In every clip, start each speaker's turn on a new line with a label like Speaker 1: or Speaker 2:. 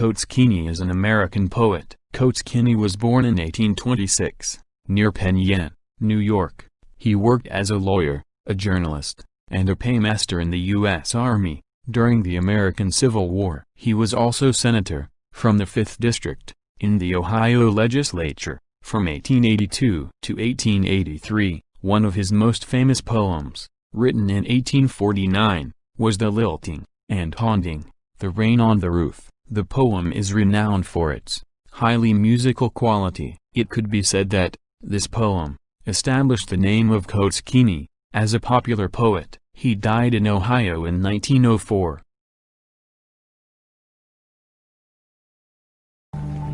Speaker 1: Coates Keaney is an American poet. Coates Keaney was born in 1826, near Penn Yan, New York. He worked as a lawyer, a journalist, and a paymaster in the U.S. Army. During the American Civil War, he was also senator, from the 5th District, in the Ohio legislature, from 1882 to 1883. One of his most famous poems, written in 1849, was the lilting and haunting, The Rain on the Roof. The poem is renowned for its highly musical quality. It could be said that this poem established the name of Coates Keaney as a popular poet. He died in Ohio in 1904.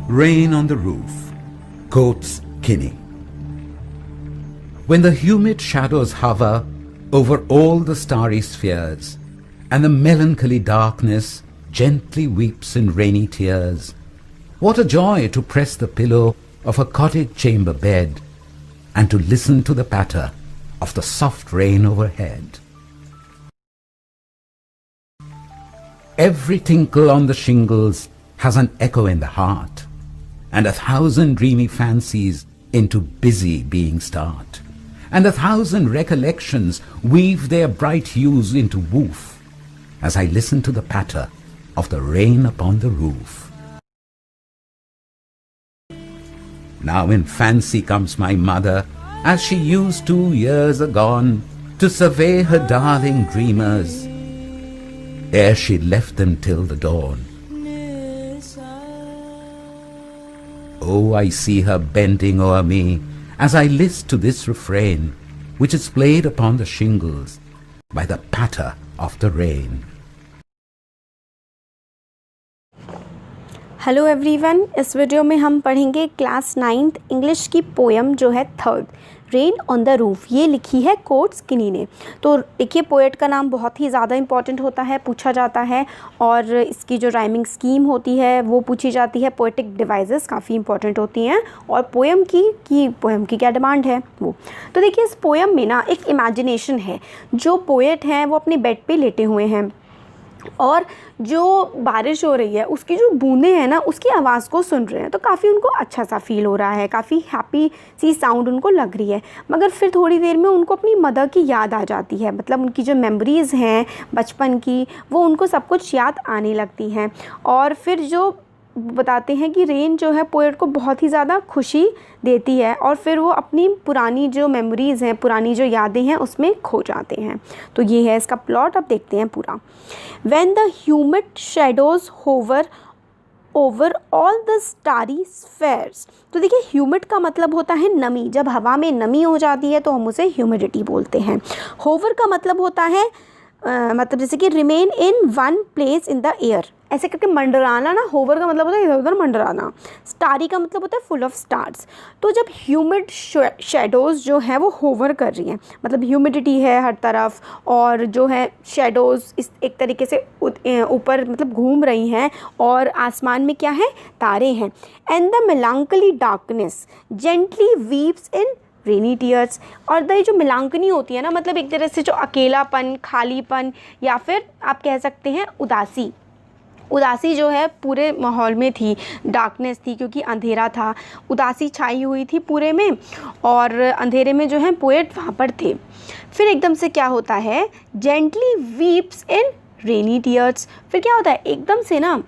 Speaker 2: Rain on the Roof, Coates Keaney. When the humid shadows hover over all the starry spheres, and the melancholy darkness gently weeps in rainy tears, what a joy to press the pillow of a cottage chamber bed, and to listen to the patter of the soft rain overhead. Every tinkle on the shingles has an echo in the heart, and 1,000 dreamy fancies into busy being start, and 1,000 recollections weave their bright hues into woof, as I listen to the patter of the rain upon the roof. Now in fancy comes my mother, as she used 2 years agone, to survey her darling dreamers, ere she left them till the dawn. Oh, I see her bending o'er me, as I list to this refrain, which is played upon the shingles by the patter of the rain.
Speaker 3: Hello everyone, इस video में हम पढ़ेंगे class 9th English की poem जो है 3rd, rain on the roof. ये लिखी है कोट्स किनी ने। तो देखिए, पोएट का नाम बहुत ही ज़्यादा इंपॉर्टेंट होता है, पूछा जाता है, और इसकी जो राइमिंग स्कीम होती है वो पूछी जाती है। पोएटिक डिवाइसेस काफ़ी इंपॉर्टेंट होती हैं, और पोएम की क्या डिमांड है वो। तो देखिए, इस पोएम में ना एक इमेजिनेशन है। जो पोएट हैं वो अपने बेड पे लेटे हुए हैं, और जो बारिश हो रही है उसकी जो बूंदें हैं ना, उसकी आवाज़ को सुन रहे हैं। तो काफ़ी उनको अच्छा सा फील हो रहा है, काफ़ी हैप्पी सी साउंड उनको लग रही है। मगर फिर थोड़ी देर में उनको अपनी मदर की याद आ जाती है, मतलब उनकी जो मेमोरीज़ हैं बचपन की, वो उनको सब कुछ याद आने लगती हैं। और फिर जो बताते हैं कि रेन जो है पोएट को बहुत ही ज़्यादा खुशी देती है, और फिर वो अपनी पुरानी जो मेमोरीज़ हैं, पुरानी जो यादें हैं, उसमें खो जाते हैं। तो ये है इसका प्लॉट। अब देखते हैं पूरा। When the humid shadows hover over all the starry spheres। तो देखिए, ह्यूमिड का मतलब होता है नमी। जब हवा में नमी हो जाती है तो हम उसे ह्यूमिडिटी बोलते हैं। होवर का मतलब होता है मतलब जैसे कि remain in one place in the air, ऐसे करके मंडराना ना। होवर का मतलब होता है इधर उधर मंडराना। स्टारी का मतलब होता है फुल ऑफ स्टार्स। तो जब ह्यूमिड शेडोज़ जो हैं वो होवर कर रही हैं, मतलब ह्यूमिडिटी है हर तरफ, और जो है शेडोज़ इस एक तरीके से ऊपर मतलब घूम रही हैं, और आसमान में क्या है, तारे हैं। And the melancholy darkness gently weeps in rainy tears. और ये जो मिलांकनी होती है ना, मतलब एक तरह से जो अकेलापन, खालीपन, या फिर आप कह सकते हैं उदासी जो है पूरे माहौल में थी। डार्कनेस थी क्योंकि अंधेरा था, उदासी छाई हुई थी पूरे में, और अंधेरे में जो है पोएट वहाँ पर थे। फिर एकदम से क्या होता है, gently weeps in rainy tears. फिर क्या होता है, एकदम से ना,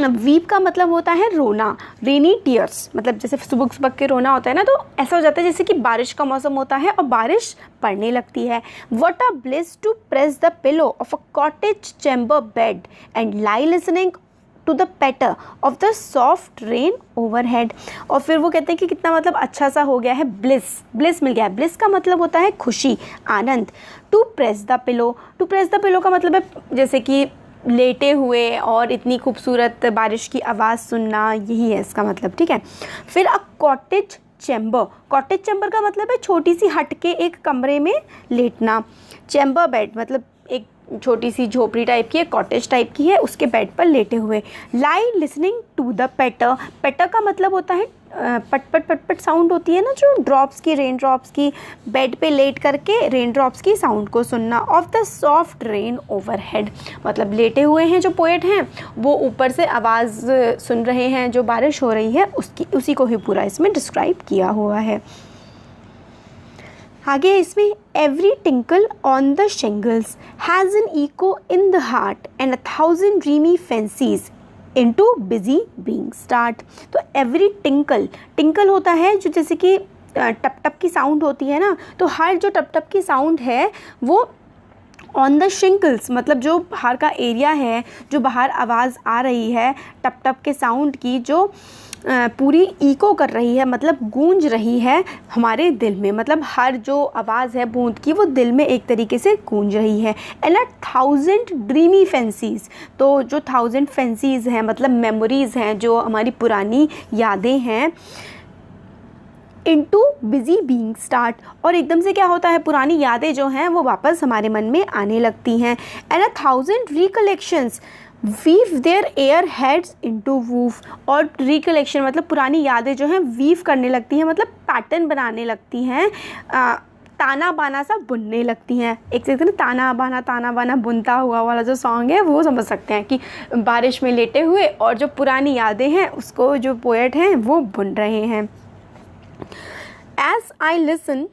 Speaker 3: वीप का मतलब होता है रोना, रेनी टीयर्स मतलब जैसे सुबह के रोना होता है ना, तो ऐसा हो जाता है जैसे कि बारिश का मौसम होता है और बारिश पड़ने लगती है। What a bliss to press the pillow of a cottage chamber bed and lie listening to the patter of the soft rain overhead. और फिर वो कहते हैं कि कितना मतलब अच्छा सा हो गया है, ब्लिस मिल गया है। ब्लिस का मतलब होता है खुशी, आनंद। टू प्रेस द पिलो का मतलब है जैसे कि लेटे हुए और इतनी खूबसूरत बारिश की आवाज़ सुनना, यही है इसका मतलब, ठीक है। फिर अ कॉटेज चैम्बर का मतलब है छोटी सी हट के एक कमरे में लेटना। चैम्बर बेड मतलब एक छोटी सी झोपड़ी टाइप की है, कॉटेज टाइप की है, उसके बेड पर लेटे हुए। लाई लिसनिंग टू द पेटर। पेटर का मतलब होता है पट पट पट पट साउंड होती है ना, जो ड्रॉप्स की, रेन ड्रॉप्स की, बेड पे लेट करके रेन ड्रॉप्स की साउंड को सुनना। Of the soft rain overhead, मतलब लेटे हुए हैं जो पोएट हैं वो ऊपर से आवाज़ सुन रहे हैं जो बारिश हो रही है उसकी, उसी को ही पूरा इसमें डिस्क्राइब किया हुआ है। आगे इसमें every tinkle on the shingles has an echo in the heart and 1000 dreamy fancies into busy being start. तो एवरी टिंकल, टिंकल होता है जो जैसे कि टप टप की साउंड होती है ना, तो हर जो टप टप की साउंड है वो ऑन द शिंगल्स, मतलब जो बाहर का एरिया है, जो बाहर आवाज़ आ रही है टप टप के साउंड की, जो पूरी इको कर रही है, मतलब गूंज रही है हमारे दिल में, मतलब हर जो आवाज़ है बूंद की वो दिल में एक तरीके से गूंज रही है। एंड 1000 ड्रीमी फैंसीज, तो जो 1000 फैंसीज हैं मतलब मेमोरीज़ हैं, जो हमारी पुरानी यादें हैं, इनटू बिजी बीइंग स्टार्ट, और एकदम से क्या होता है पुरानी यादें जो हैं वो वापस हमारे मन में आने लगती हैं। And 1000 recollections weave their air heads into woof, और रिकलेक्शन मतलब पुरानी यादें जो हैं वीव करने लगती हैं, मतलब पैटर्न बनाने लगती हैं, ताना बाना सा बुनने लगती हैं। एक से ताना बाना बुनता हुआ वाला जो सॉन्ग है वो समझ सकते हैं कि बारिश में लेटे हुए और जो पुरानी यादें हैं उसको जो पोएट हैं वो बुन रहे हैं। एज आई लिसन,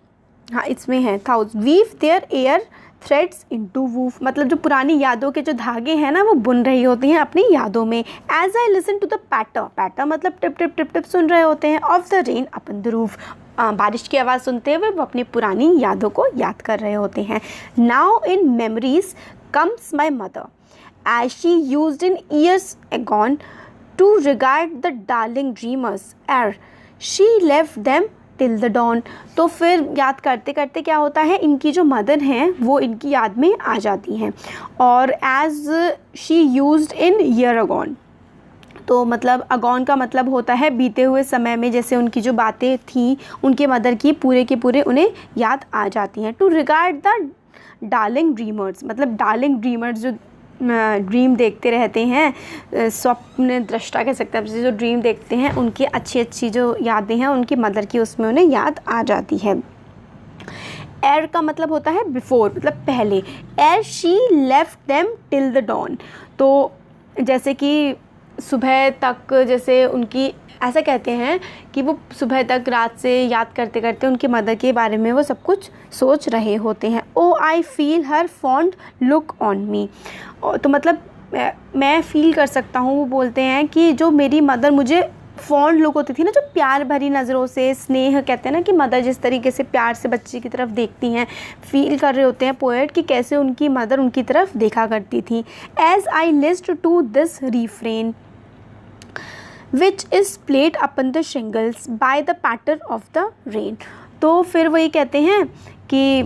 Speaker 3: हाँ इसमें है weave their air threads into woof, मतलब जो पुरानी यादों के जो धागे हैं ना वो बुन रही होती हैं अपनी यादों में। As I listen to the patter, patter मतलब टिप टिप टिप टिप सुन रहे होते हैं। Of the rain upon the roof, बारिश की आवाज़ सुनते हुए वो अपनी पुरानी यादों को याद कर रहे होते हैं। Now in memories comes my mother as she used in years agone to regard the darling dreamers ere she left them till the dawn. तो फिर याद करते करते क्या होता है, इनकी जो मदर हैं वो इनकी याद में आ जाती हैं। और as she used in year agone, तो मतलब अगॉन का मतलब होता है बीते हुए समय में, जैसे उनकी जो बातें थी उनके मदर की पूरे के पूरे उन्हें याद आ जाती हैं। To regard the darling dreamers, मतलब डार्लिंग ड्रीमर्स जो ड्रीम देखते रहते हैं, स्वप्न दृष्टा कह सकते हैं, जो ड्रीम देखते हैं उनकी अच्छी अच्छी जो यादें हैं उनकी मदर की उसमें उन्हें याद आ जाती है। एर का मतलब होता है बिफोर, मतलब पहले। Ere she left them till the dawn, तो जैसे कि सुबह तक, जैसे उनकी ऐसा कहते हैं कि वो सुबह तक रात से याद करते करते उनकी मदर के बारे में वो सब कुछ सोच रहे होते हैं। Oh I feel her fond look on me, तो मतलब मैं फील कर सकता हूँ, वो बोलते हैं कि जो मेरी मदर मुझे फॉन्ड लुक होती थी ना, जो प्यार भरी नज़रों से, स्नेह कहते हैं ना कि मदर जिस तरीके से प्यार से बच्चे की तरफ देखती हैं, फील कर रहे होते हैं पोएट कि कैसे उनकी मदर उनकी तरफ देखा करती थी। As I list to this refrain which is played upon the shingles by the patter of the rain। तो फिर वही कहते हैं कि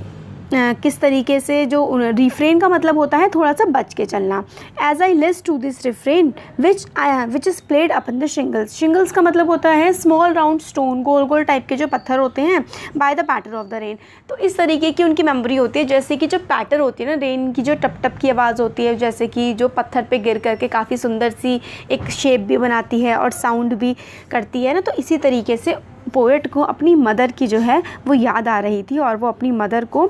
Speaker 3: किस तरीके से जो रिफ्रेन का मतलब होता है थोड़ा सा बच के चलना। As I list to this refrain which is played upon the shingles, shingles का मतलब होता है स्मॉल राउंड स्टोन, गोल गोल टाइप के जो पत्थर होते हैं, by the patter of the rain. तो इस तरीके की उनकी मेमोरी होती है, जैसे कि जो पैटर होती है ना रेन की, जो टप टप की आवाज़ होती है, जैसे कि जो पत्थर पे गिर करके काफ़ी सुंदर सी एक शेप भी बनाती है और साउंड भी करती है ना, तो इसी तरीके से पोएट को अपनी मदर की जो है वो याद आ रही थी और वो अपनी मदर को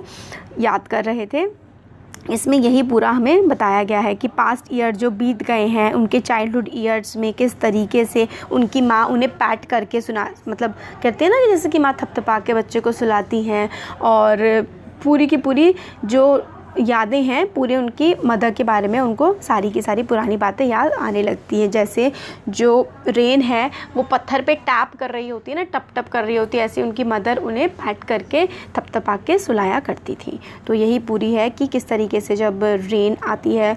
Speaker 3: याद कर रहे थे। इसमें यही पूरा हमें बताया गया है कि पास्ट ईयर जो बीत गए हैं उनके चाइल्डहुड ईयर्स में किस तरीके से उनकी माँ उन्हें पैट करके सुना, मतलब कहते हैं ना कि जैसे कि माँ थपथपा के बच्चे को सुलाती हैं, और पूरी की पूरी जो यादें हैं पूरे उनकी मदर के बारे में उनको सारी की सारी पुरानी बातें याद आने लगती हैं। जैसे जो रेन है वो पत्थर पे टैप कर रही होती है ना, टप टप कर रही होती है, ऐसे उनकी मदर उन्हें पैट करके थपथपा के सुलाया करती थी। तो यही पूरी है कि किस तरीके से जब रेन आती है,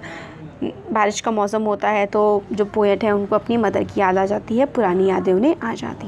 Speaker 3: बारिश का मौसम होता है, तो जो पोएट है उनको अपनी मदर की याद आ जाती है, पुरानी यादें उन्हें आ जाती हैं।